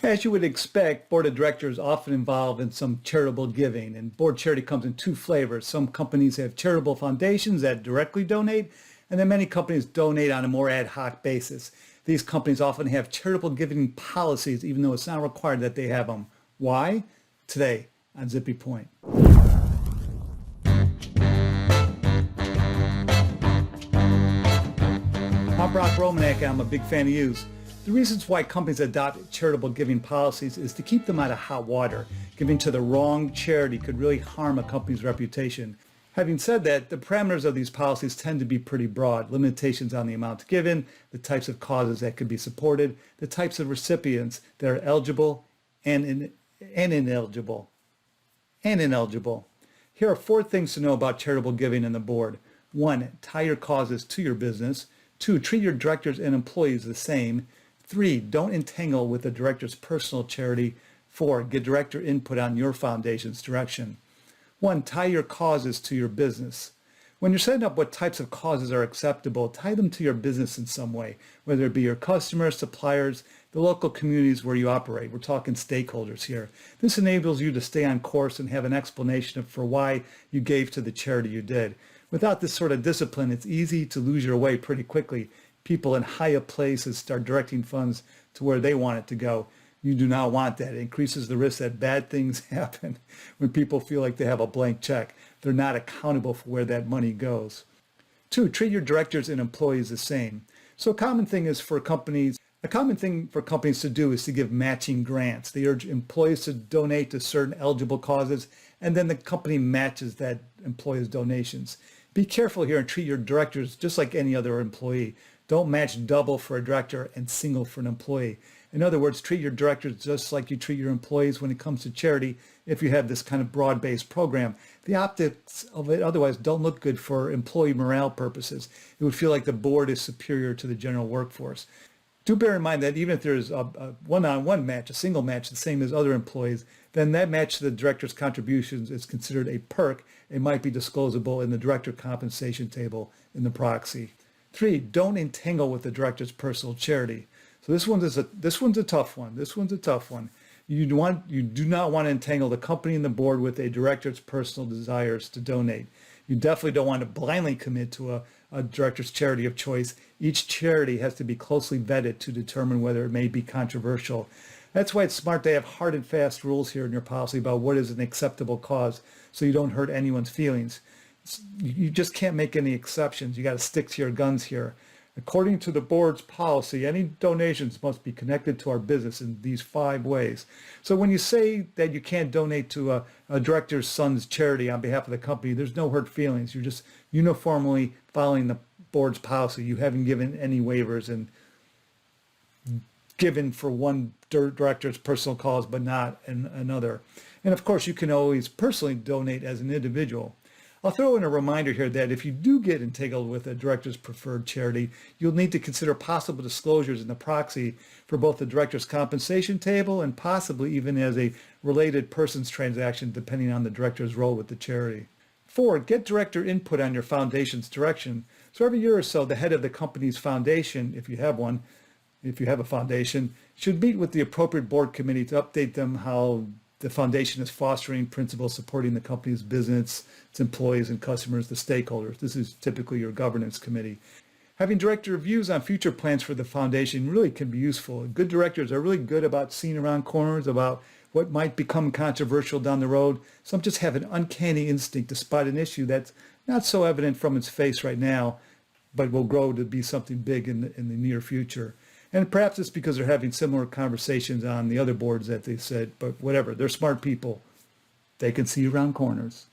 As you would expect, board of directors are often involved in some charitable giving, and board charity comes in two flavors. Some companies have charitable foundations that directly donate, and then many companies donate on a more ad hoc basis. These companies often have charitable giving policies, even though it's not required that they have them. Why? Today on Zippy Point. I'm Brock Romanek, and I'm a big fan of yous. The reasons why companies adopt charitable giving policies is to keep them out of hot water. Giving to the wrong charity could really harm a company's reputation. Having said that, the parameters of these policies tend to be pretty broad. Limitations on the amount given, the types of causes that could be supported, the types of recipients that are eligible and ineligible. Here are 4 things to know about charitable giving and the board. 1. Tie your causes to your business. 2. Treat your directors and employees the same. 3. Don't entangle with the director's personal charity. 4. Get director input on your foundation's direction. 1. Tie your causes to your business. When you're setting up what types of causes are acceptable, tie them to your business in some way, whether it be your customers, suppliers, the local communities where you operate. We're talking stakeholders here. This enables you to stay on course and have an explanation for why you gave to the charity you did. Without this sort of discipline, it's easy to lose your way pretty quickly. People in higher places start directing funds to where they want it to go. You do not want that. It increases the risk that bad things happen when people feel like they have a blank check. They're not accountable for where that money goes. 2, treat your directors and employees the same. So a common thing for companies to do is to give matching grants. They urge employees to donate to certain eligible causes, and then the company matches that employee's donations. Be careful here and treat your directors just like any other employee. Don't match double for a director and single for an employee. In other words, treat your directors just like you treat your employees when it comes to charity if you have this kind of broad-based program. The optics of it otherwise don't look good for employee morale purposes. It would feel like the board is superior to the general workforce. Do bear in mind that even if there's a one-on-one match, a single match, the same as other employees, then that match to the director's contributions is considered a perk. It might be disclosable in the director compensation table in the proxy. 3, don't entangle with the director's personal charity. So this one's a tough one. You do not want to entangle the company and the board with a director's personal desires to donate. You definitely don't want to blindly commit to a director's charity of choice. Each charity has to be closely vetted to determine whether it may be controversial. That's why it's smart to have hard and fast rules here in your policy about what is an acceptable cause so you don't hurt anyone's feelings. You just can't make any exceptions. You got to stick to your guns here. According to the board's policy, any donations must be connected to our business in these 5 ways. So when you say that you can't donate to a director's son's charity on behalf of the company, there's no hurt feelings. You're just uniformly following the board's policy. You haven't given any waivers and given for one director's personal cause but not another. And of course, you can always personally donate as an individual. I'll throw in a reminder here that if you do get entangled with a director's preferred charity, you'll need to consider possible disclosures in the proxy for both the director's compensation table and possibly even as a related persons transaction depending on the director's role with the charity. 4, get director input on your foundation's direction. So every year or so, the head of the company's foundation, if you have a foundation, should meet with the appropriate board committee to update them how the foundation is fostering principles supporting the company's business, its employees and customers, the stakeholders. This is typically your governance committee. Having director reviews on future plans for the foundation really can be useful. Good directors are really good about seeing around corners, about what might become controversial down the road. Some just have an uncanny instinct to spot an issue that's not so evident from its face right now, but will grow to be something big in the near future. And perhaps it's because they're having similar conversations on the other boards that they said, but whatever, they're smart people. They can see around corners.